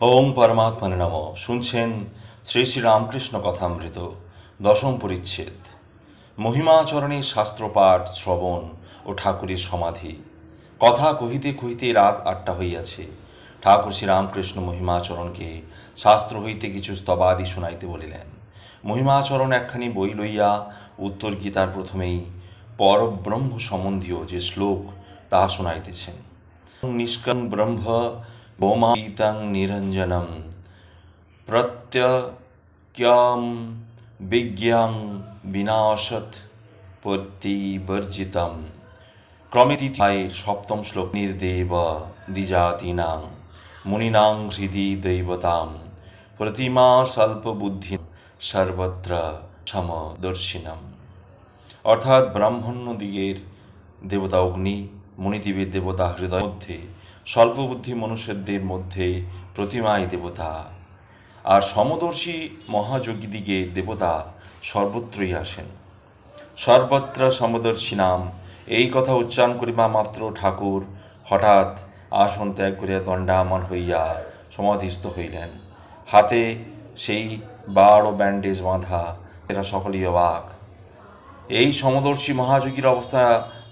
ওম পরমাত্মনে নম। শুনছেন শ্রী শ্রী রামকৃষ্ণ কথামৃত, দশম পরিচ্ছেদ। মহিমাচরণের শাস্ত্রপাঠ, শ্রবণ ও ঠাকুরের সমাধি। কথা কহিতে কহিতে রাত 8টা হইয়াছে। ঠাকুর শ্রীরামকৃষ্ণ মহিমাচরণকে শাস্ত্র হইতে কিছু স্তবাদি শুনাইতে বলিলেন। মহিমাচরণ একখানি বই লইয়া উত্তর গীতার প্রথমেই পরব্রহ্ম সম্বন্ধীয় যে শ্লোক তাহা শুনাইতেছেন। নিষ্কং ব্রহ্ম বোমাতীতং নিরঞ্জনম প্রত্যক্যাম বিজ্ঞাং বিনাশত পতিবর্জিতম। ক্রমেতিথায়ের সপ্তম শ্লোক। নির্দেব দ্বিজাতীনাং মুনিনাং হৃদি দৈবতাম প্রতিমা স্বল্পবুদ্ধি সর্বত্র সমদর্শিনম। অর্থাৎ ব্রাহ্মণ্য দিগের দেবতা অগ্নি, মুনিদিবের দেবতা হৃদয়ের মধ্যে, স্বল্পবুদ্ধি মনুষ্যদের মধ্যে প্রতিমাই দেবতা, আর সমদর্শী মহাযোগীদিগের দেবতা সর্বত্রই আসেন। সর্বত্র সমদর্শী নাম, এই কথা উচ্চারণ করিবা মাত্র ঠাকুর হঠাৎ আসন ত্যাগ করিয়া দণ্ডায়মান হইয়া সমাধিস্থ হইলেন। হাতে সেই বাড় ও ব্যান্ডেজ বাঁধা, এরা সকলেই অবাক। এই সমদর্শী মহাযোগীর অবস্থা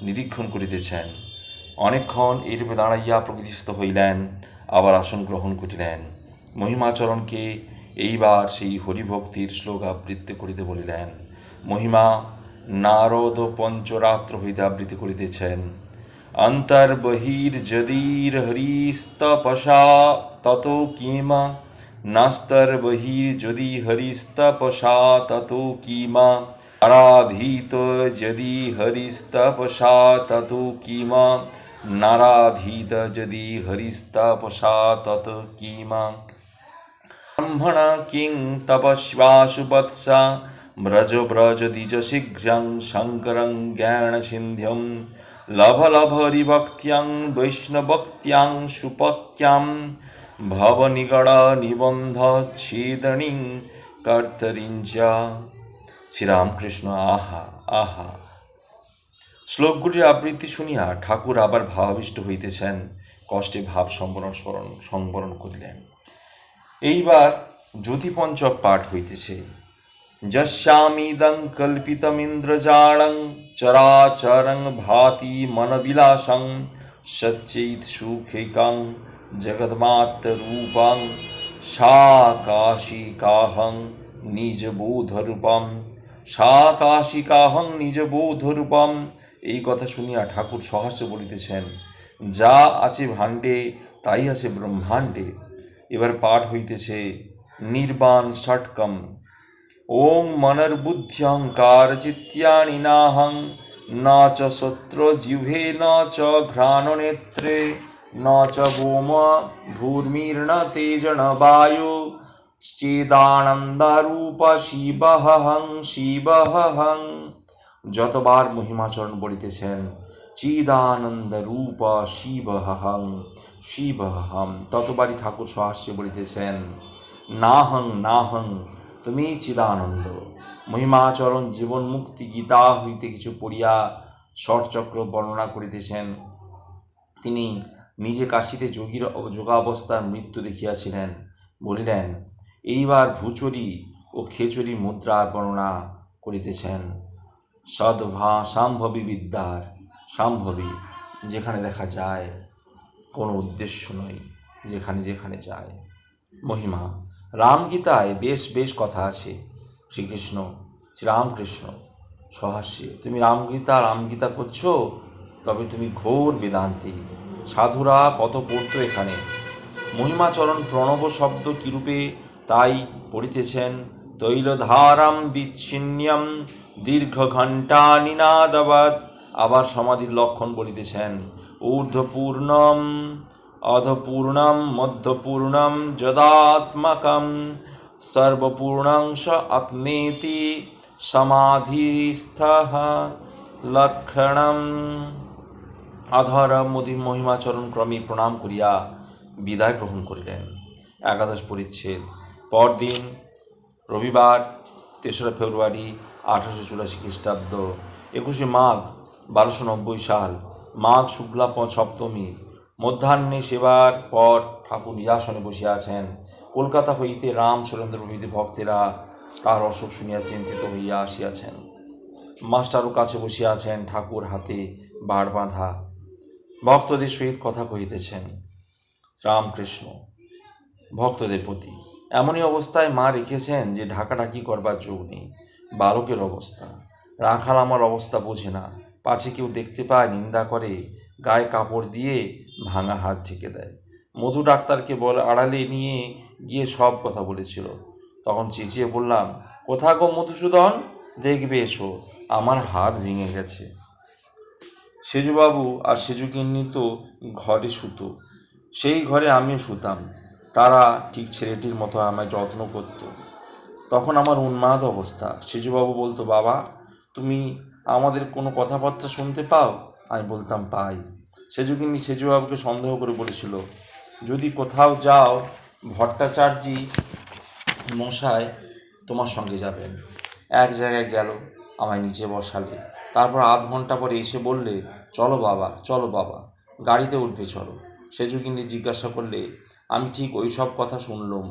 নিরীক্ষণ করিতেছেন। অনেকক্ষণ এইরূপে দাঁড়াইয়া প্রকৃতিস্থ হইলেন, আবার আসন গ্রহণ করিলেন। মহিমাচরণকে এইবার সেই হরিভক্তির শ্লোক আবৃত্তি করিতে বলিলেন। মহিমা নারদ পঞ্চরাত্র হইতে আবৃত্তি করিতেছেন। অন্তর্বহির যদির হরিস্তপসা তত কিমা, নাস্তর্বহির যদি হরিস্তপসা তত কিমা, নারাধীত যদি হরিস্তপসা তত কিমা, নারাধীত যদি হরিস্তপসা তত কিমা। ব্রহ্মণ কিং তপস্বাসু বৎসা ব্রজ ব্রজ দ্বিজ শীঘ্রং শঙ্করং জ্ঞান সিন্ধ্যম লভ লভ হরিভক্ত্যাং বৈষ্ণবক্ত্যাং সুপক্যাম ভব নিগড় নিবন্ধ ছেদনিং কর্তরিঞ্চ। শ্রীরামকৃষ্ণ আহা আহা। শ্লোকগুলির আবৃত্তি শুনিয়া ঠাকুর আবার ভাবাবিষ্ট হইতেছেন। কষ্টে ভাব সংবরণ করিলেন। এইবার জ্যোতিপঞ্চক পাঠ হইতেছে। যস্যামিদং কল্পিতমিন্দ্রজালং চরাচরং ভাতি মনবিলাসং সচ্চৈত সুখৈকং জগন্মাত্ররূপং সাকাশিকাহং নিজবোধরূপম, সাকাশিকাহং নিজবোধরূপম। এই কথা শুনিয়া ঠাকুর সহাস্যে বলিতেছেন, যা আছে ভাণ্ডে তাই আছে ব্রহ্মাণ্ডে। এবার পাঠ হইতেছে নির্বাণ ষটকম। ওং মনর্বুদ্ধ্যহংকার চিত্যানি নাহং, ন চ সত্র জিহ্বে ন চ ঘ্রাণনেত্রে, ন চ ভৌম ভূর্মির্ন তেজন বায়ু, শ্চেদানন্দারূপ শিবহং শিবহং। যতবার মহিমাচরণ বলিতেছেন চিদানন্দ রূপ শিবহং শিবহং, ততবারই ঠাকুর সহাস্যে বলিতেছেন নাহং নাহং, তুমি চিদানন্দ। মহিমাচরণ জীবন মুক্তি গীতা হইতে কিছু পড়িয়া ষটচক্র বর্ণনা করিতেছেন। তিনি নিজে কাশীতে যোগাবস্থার মৃত্যু দেখিয়াছিলেন। বলিলেন, এইবার ভূচরী ও খেচরী মুদ্রার বর্ণনা করিতেছেন। সাম্ভবী বিদ্যার, সাম্ভবী যেখানে দেখা যায়, কোনো উদ্দেশ্য নয়, যেখানে যেখানে যায়। মহিমা রামগীতায় বেশ বেশ কথা আছে। শ্রীকৃষ্ণ শ্রীরামকৃষ্ণ সহাস্যে, তুমি রামগীতা করছো, তবে তুমি ঘোর বেদান্তি। সাধুরা কত পড়তো এখানে। মহিমাচরণ প্রণব শব্দ কিরূপে তাই পড়িতেছেন। তৈলধারাম বিচ্ছিন্নম দীর্ঘ ঘণ্টা নিনাদবৎ। আবার সমাধির লক্ষণ বলিতেছেন। ঊর্ধ্বপূর্ণম অধপূর্ণম মধ্যপূর্ণম যদাত্মকম সর্বপূর্ণং স আত্মেতি সমাধিস্থঃ লক্ষণম। আধর মহিমাচরণ ক্রমে প্রণাম করিয়া বিদায় গ্রহণ করিলেন। একাদশ পরিচ্ছেদ। পরদিন রবিবার ৩রা ফেব্রুয়ারি 1884 খ্রিস্টাব্দ, 21 মাঘ 1290 সাল, মাঘ শুক্লা সপ্তমী। মধ্যাহ্নে সেবার পর ঠাকুর নিজাসনে বসিয়া আছেন। কলকাতা হইতে রাম সুরেন্দ্র প্রভৃতি ভক্তেরা তার অসুখ শুনিয়া চিন্তিত হইয়া আসিয়াছেন। মাস্টারও কাছে বসিয়া আছেন, ঠাকুর হাতে বাড় বাঁধা, ভক্তদের সহিত কথা কহিতেছেন। রামকৃষ্ণ ভক্তদের প্রতি এমনই অবস্থায় মা রেখেছেন যে ঢাকাঢাকি করবার যোগ নেই। বালকের অবস্থা, রাখাল আমার অবস্থা বোঝে না, পাছে কেউ দেখতে পায় নিন্দা করে, গায়ে কাপড় দিয়ে ভাঙা হাত ঢেকে দেয়। মধু ডাক্তারকে আড়ালে নিয়ে গিয়ে সব কথা বলেছিল। তখন চেঁচিয়ে বললাম, কোথা গো মধুসূদন, দেখবে এসো, আমার হাত ভেঙে গেছে। সেজুবাবু আর সেজুগিন্নি তো ঘরে শুতো, সেই ঘরে আমিও শুতাম। তারা ঠিক ছেলেটির মতো আমায় যত্ন করত। তখন আমার উন্মাদ অবস্থা। সেজুবাবু বলতো, বাবা তুমি আমাদের কোনো কথাবার্তা শুনতে পাও? আমি বলতাম, পাই। সেজুগিন্নি সেজুবাবুকে সন্দেহ করে বলেছিল, যদি কোথাও যাও ভট্টাচার্যি মশাই তোমার সঙ্গে যাবেন। এক জায়গায় গেল, আমায় নিচে বসালে, তারপর আধ ঘন্টা পরে এসে বললে, চলো বাবা, চলো বাবা, গাড়িতে উঠবে চলো। সেজুগিন্নি জিজ্ঞাসা করলে, আমি ঠিক ওই সব কথা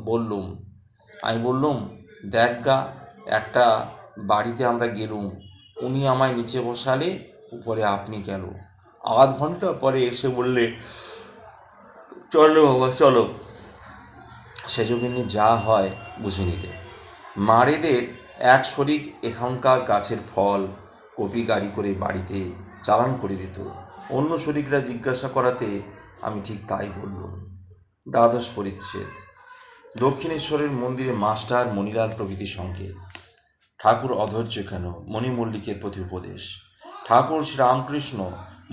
বললুম। আমি বললুম, দেখ গা, একটা বাড়িতে আমরা গেলুম, উনি আমায় নিচে বসালে, উপরে আপনি গেল। আধ ঘন্টা পরে এসে বললে, চলো বাবা চলো। সেজুগিন্নি যা হয় বুঝে নিলে। মারেদের এক শরিক এখানকার গাছের ফল কপি গাড়ি করে বাড়িতে চালান করে দিত। অন্য শরিকরা জিজ্ঞাসা করাতে আমি ঠিক তাই বললুম। দ্বাদশ পরিচ্ছেদ। দক্ষিণেশ্বরের মন্দিরে মাস্টার মণিলাল প্রভৃতির সঙ্গে। ঠাকুর অধৈর্য কেন? মণিমল্লিকের প্রতি উপদেশ। ঠাকুর শ্রীরামকৃষ্ণ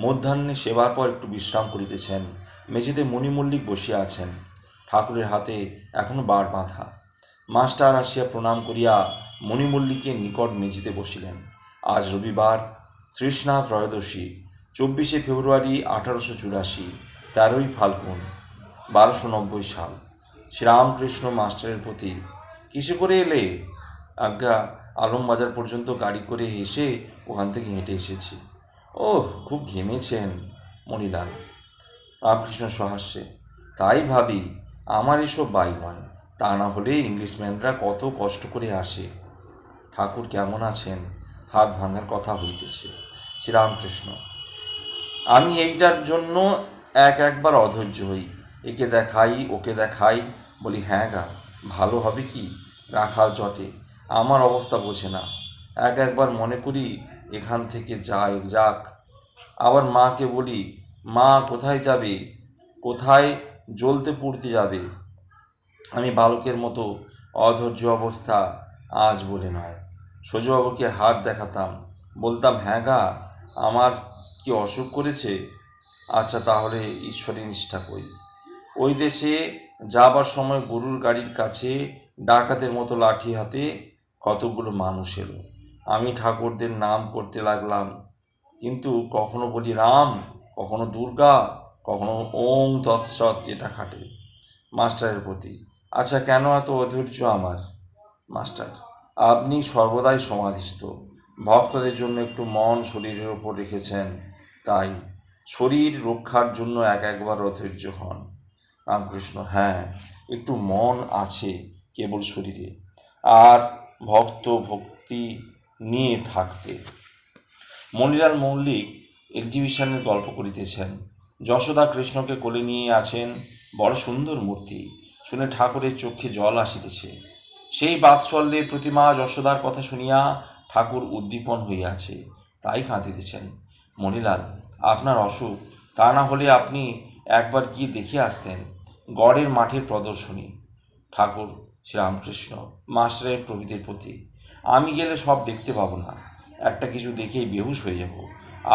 মধ্যাহ্নে সেবার পর একটু বিশ্রাম করিতেছেন। মেঝেতে মণিমল্লিক বসিয়া আছেন, ঠাকুরের হাতে এখনো বাড় বাঁধা। মাস্টার আসিয়া প্রণাম করিয়া মণিমল্লিকের নিকট মেঝেতে বসিলেন। আজ রবিবার, তৃষ্ণা ত্রয়োদশী, 24শে ফেব্রুয়ারি 1884, 13ই ফাল্গুন 1290 সাল। শ্রীরামকৃষ্ণ মাস্টারের প্রতি, কিসে করে এলে? আজ্ঞা, আলমবাজার পর্যন্ত গাড়ি করে এসে ওখান থেকে হেঁটে এসেছি। ওহ, খুব ঘেমেছেন। মণিলাল। রামকৃষ্ণ সহাস্যে, তাই ভাবি আমার এসব বাই নয়, তা না হলে ইংলিশম্যানরা কত কষ্ট করে আসে। ঠাকুর কেমন আছেন? হাত ভাঙার কথা হইতেছে। শ্রীরামকৃষ্ণ, আমি এইটার জন্য একবার অধৈর্য হই, একে দেখাই ওকে দেখাই, বলি হ্যাঁ গা, ভালো হবে কি? রাখাল জটে, আমার অবস্থা বোঝে না। একবার মনে করি এখান থেকে যাক। আবার মাকে বলি, মা কোথায় যাবে, কোথায় জ্বলতে পুড়তে যাবে? আমি বালকের মতো অধৈর্য অবস্থা আজ বলে নয়। সজুবাবুকে হাত দেখাতাম, বলতাম, হ্যাঁ গা, আমার কি অসুখ করেছে? আচ্ছা তাহলে ঈশ্বরের নিষ্ঠা কই। ওই দেশে যাবার সময় গরুর গাড়ির কাছে ডাকাতের মতো লাঠি হাতে কতগুলো মানুষ এলো। আমি ঠাকুরদের নাম করতে লাগলাম, কিন্তু কখনো বলি রাম, কখনো দুর্গা, কখনো ওং তৎসৎ, যেটা খাটে। মাস্টারের প্রতি, আচ্ছা কেন এত অধৈর্য আমার? মাস্টার, আপনি সর্বদাই সমাধিস্থ, ভক্তদের জন্য একটু মন শরীরের ওপর রেখেছেন, তাই শরীর রক্ষার জন্য একবার অধৈর্য হন। রামকৃষ্ণ, হ্যাঁ, একটু মন আছে কেবল শরীরে, আর ভক্তি নিয়ে থাকতে। মণিলাল মল্লিক এক্সিবিশনের গল্প করিতেছেন। যশোদা কৃষ্ণকে কোলে নিয়ে আছেন, বড় সুন্দর মূর্তি। শুনে ঠাকুরের চক্ষে জল আসিতেছে। সেই বাৎসল্যের প্রতিমা যশোদার কথা শুনিয়া ঠাকুর উদ্দীপন হইয়াছে, তাই কাঁদিতেছেন। মণিলাল, আপনার অসুখ, তা না হলে আপনি একবার গিয়ে দেখে আসতেন। গড়ের মাঠের প্রদর্শনী। ঠাকুর শ্রীরামকৃষ্ণ মাস্টারের প্রভৃতির প্রতি, আমি গেলে সব দেখতে পাবো না, একটা কিছু দেখেই বেহুশ হয়ে যাব,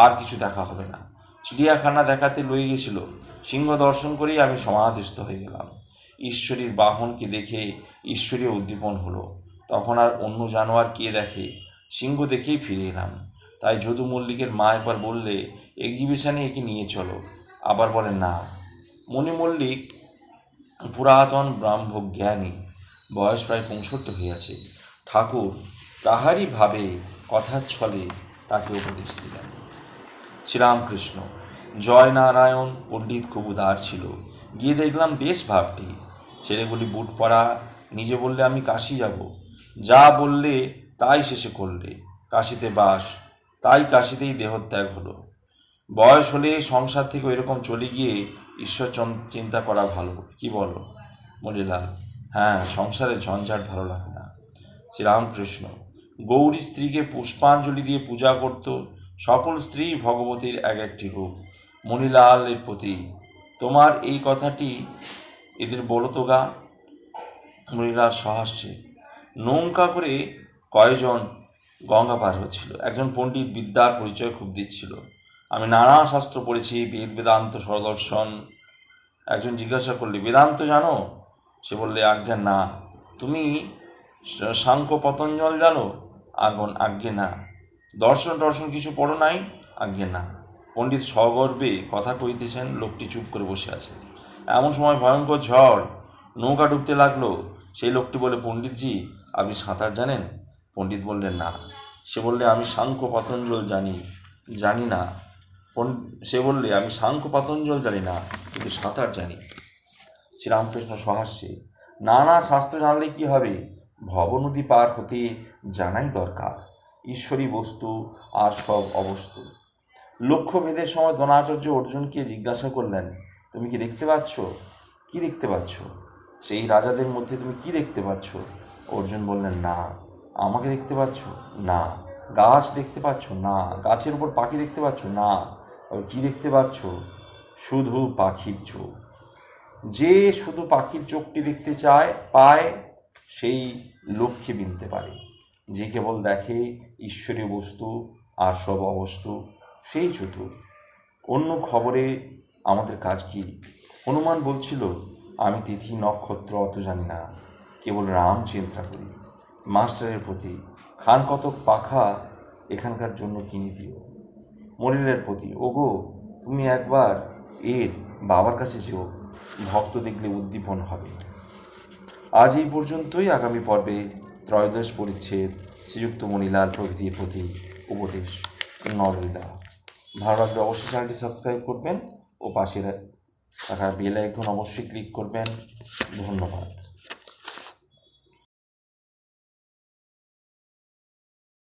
আর কিছু দেখা হবে না। চিড়িয়াখানা দেখাতে লয়ে গেছিল, সিংহ দর্শন করেই আমি সমাধিস্থ হয়ে গেলাম। ঈশ্বরীর বাহনকে দেখে ঈশ্বরীয় উদ্দীপন হলো। তখন আর অন্য জানোয়ার কে দেখে, সিংহ দেখেই ফিরে এলাম। তাই যদু মল্লিকের মা একবার বললে, এক্সিবিশনে একে নিয়ে চলো, আবার বলে না। মণি মল্লিক পুরাতন ব্রহ্মজ্ঞানী, বয়স প্রায় 65 হইয়াছে। ঠাকুর তাহারই ভাবে কথার ছলে তাকে উপদেশ দিলেন। শ্রীরামকৃষ্ণ, জয় নারায়ণ পণ্ডিত খুব উদার ছিল। গিয়ে দেখলাম বেশ ভাবটি। ছেলেগুলি বুট পরা, নিজে বললে আমি কাশি যাব, যা বললে তাই শেষে করলে, কাশিতে বাস, তাই কাশিতেই দেহত্যাগ হলো। বয়স হলে সংসার থেকে ওইরকম চলে গিয়ে ঈশ্বর চিন্তা করা ভালো, কি বলো? মণিলাল: হ্যাঁ, সংসারে ঝঞ্ঝাট ভালো লাগে না। শ্রীরামকৃষ্ণ: গৌরী স্ত্রীকে পুষ্পাঞ্জলি দিয়ে পূজা করত। সকল স্ত্রী ভগবতীর এক একটি রূপ। মণিলালের প্রতি তোমার এই কথাটি এদের বলো তো গা। মণিলাল সহাস্যে: নৌকা করে কয়জন গঙ্গা পার হচ্ছিল। একজন পণ্ডিত বিদ্যার পরিচয় খুব দিচ্ছিল। আমি নানা শাস্ত্র পড়েছি, বেদ বেদান্ত সদর্শন। একজন জিজ্ঞাসা করলে, বেদান্ত জানো? সে বললে, আজ্ঞা না। তুমি সাংখ্য পতঞ্জল জানো? আজ্ঞে না। দর্শন টর্শন কিছু পড়ো নাই? আজ্ঞে না। পণ্ডিত সগর্বে কথা কইতেছেন, লোকটি চুপ করে বসে আছে। এমন সময় ভয়ঙ্কর ঝড়, নৌকা ডুবতে লাগলো। সেই লোকটি বলে, পণ্ডিতজি, আপনি সাঁতার জানেন? পণ্ডিত বললেন, না। সে বললে, আমি সাংখ্য পতঞ্জল জানি না। সে বললে, আমি সাংখ্য পতঞ্জল জানি না, কিন্তু সাঁতার জানি। শ্রীরামকৃষ্ণ সহাস্যে: নানা শাস্ত্র জানলে কি হবে? ভবনদী পার হতে জানাই দরকার ঈশ্বরী বস্তু আর সব অবস্তু। লক্ষ্যভেদের সময় দ্রোণাচার্য অর্জুনকে জিজ্ঞাসা করলেন, তুমি কি দেখতে পাচ্ছ? কি দেখতে পাচ্ছ? সেই রাজাদের মধ্যে তুমি কি দেখতে পাচ্ছ? অর্জুন বললেন, না। আমাকে দেখতে পাচ্ছ? না। গাছ দেখতে পাচ্ছ? না। গাছের উপর পাখি দেখতে পাচ্ছ? না। তবে কি দেখতে পাচ্ছ? শুধু পাখির চোখ। যে শুধু পাখির চোখটি দেখতে পায়, সেই লক্ষ্যে বিনতে পারে। যে কেবল দেখে ঈশ্বরীয় বস্তু আর সব অবস্তু, সেই চতুর। অন্য খবরে আমাদের কাজ কি? হনুমান বলছিল, আমি তিথি নক্ষত্র অত জানি না, কেবল রাম চিন্তা করি। মাস্টারের প্রতি, খান কতক পাখা এখানকার জন্য কিনে দিও। মরিলের প্রতি, ওগো, তুমি একবার এর বাবার কাছে যেও, ভক্ত দেখলে উদ্দীপন হবে। আজ এই পর্যন্তই। আগামী পর্বে ত্রয়োদশ পরিচ্ছেদ, শ্রীযুক্ত মণিলাল প্রভৃতির প্রতি উপদেশ, নরলীলা। ভালো লাগলে অবশ্যই চ্যানেলটি সাবস্ক্রাইব করবেন ও পাশে থাকা বেল আইকন অবশ্যই ক্লিক করবেন। ধন্যবাদ।